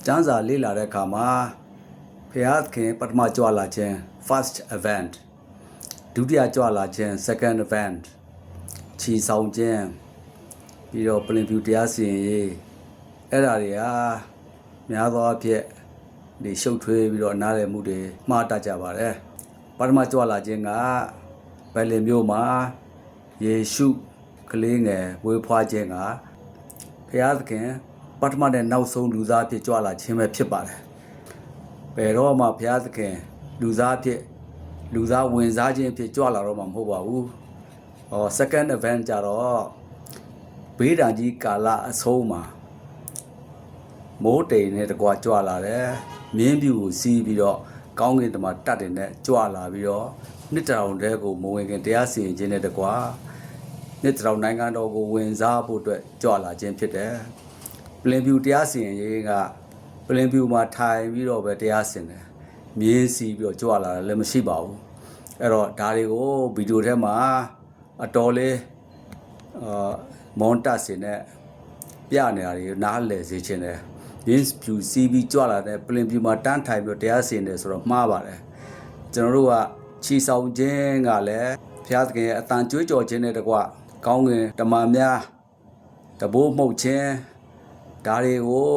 ကျမ်းစာလေ့လာတဲ့အခါမှာဖျားခင်ပထမကြွလာခြင်း first event ဒုတိယကြွလာခြင်း second event ခြေဆောင်ခြင်းပြီးတော့ပလင်ဖြူတရားစီရင်ရေးအဲ့ဒါတွေဟာများသောအားဖြင့်ဒီရှုပ်ထွေးပြီးတော့နားလည်မှုတွေမှားတတ်ကြပါတယ်ပထမကြွလာခြင်းကဘယ်လင်မျိုးမှာယေရှုကလေးငယ်ဝေးဖွားခြင်းကဖျားသခင်ပထမနဲ့နောက်ဆုံးလူသားဖြစ်ကြွလာခြင်းပဲဖြစ်ပါတယ်ဘယ်တော့မှဘုရားသခင်လူသားဖြစ်လူသားဝင်စားခြင်းဖြစ်ကြွလာတော့မှမဟုတ်ပါဘူးsecond event ကြတော့ဘေးဒဏ်ကြီးကာလအဆုံးမှာမိုးတိမ်နဲ့တကွာကြွလာတယ်မြင်းပြူကိုစီးပြီးတော့ကောင်းကင်တမန်တက်တင်နဲ့ကြွလာပြီးတော့နှစ်တောင်တဲကိုမဝင်ခင်တရားစီရင်ခြင်းနဲ့တကွာနှစ်တောင်နိုင်ငံတော်ကိုဝင်စားဖို့အတွက်ကြွလာခြင်းဖြစ်တယ်ပလင်ဖြူတရားစီရင်ရေးကပလင်ဖြူမှာထိုင်ပြီးတော့ပဲတရားစင်တယ်မြင်းစီပြီးတော့ကြွလာတယ်လည်းမရှိပါဘူးအဲ့တော့ဒါတွေကိုဗီဒီယိုထဲမှာအတော်လေးမွန်တက်စင်နဲ့ပြနေတာတွေနားလည်စေချင်တယ်မြင်းဖြူစီပြီးကြွလာတဲ့ပလင်ဖြူမှာတန်းထိုင်ပြီးတော့တရားစင်တယ်ဆိုတော့မှားပါတယ်ကျွန်တော်တို့ကခြေဆောင်ခြင်းကလည်းဘုရားသခင်ရဲ့အတန်ကြွေးကြော်ခြင်းနဲ့တကွကောင်းကင်တမန်များတဘိုးမှုတ်ခြင်းဒါတွေကို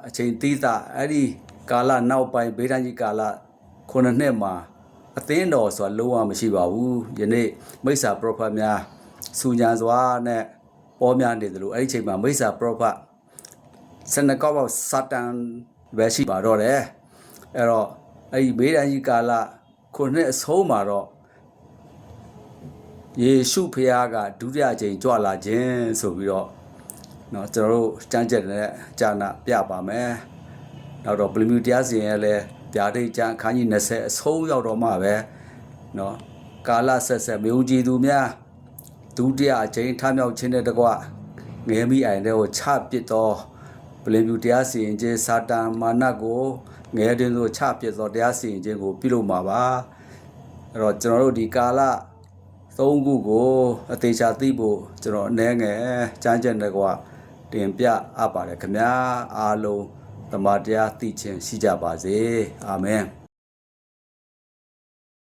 အချိန်သီးသအဲ့ဒီကာလနောက်ပိုင်းဘေးဒဏ်ကြီးကာလ9နှစ်မှာအသင်းတော်ဆိုတာလုံးဝမရှိပါဘူးယနေ့မိစ္ဆာပရောဖက်များစူညာစွာနဲ့ပေါ်များနေတယ်လို့အဲ့ဒီအချိန်မှာမိစ္ဆာပရောဖက်12ကောက်စာတန်ပဲရှိပါတော့တယ်အဲ့တော့အဲ့ဒီဘေးဒဏ်ကြီးကာလ9နှစ်အဆုံးမှာတော့ယေရှုဖခင်ကဒုတိယအချိန်ကြွလာခြင်းဆိုပြီးတော့နော်ကျွန်တော်တို့စံချက်နဲ့ဂျာနာပြပါမယ်နောက်တော့ပလင်ဖြူတရားစီရင်လည်းဗျာဒိတ်ကျမ်းအခန်းကြီး20အဆုံးရောက်တော့မှပဲနော်ကာလဆက်ဆက်မြုံကြည်သူများဒုတိယအချိန်ထမြောက်ခြင်းတဲ့တကွငယ်မိအိုင်တဲ့ကိုချပစ်တော့ပလင်ဖြူတရားစီရင်ခြင်းစာတန်မာနကိုငယ်တွင်သို့ချပစ်တော့တရားစီရင်ခြင်းကိုပြုလုပ်မှာပါအဲ့တော့ကျွန်တော်တို့ဒီကာလ3ခုကိုအသေးချာသိဖို့ကျွန်တော်အနေငယ်စံချက်နဲ့ကွာတင်ပြအပ်ပါတယ်ခင်ဗျာအားလုံးသမာတရားသိခြင်းရှိကြပါစေအာမင်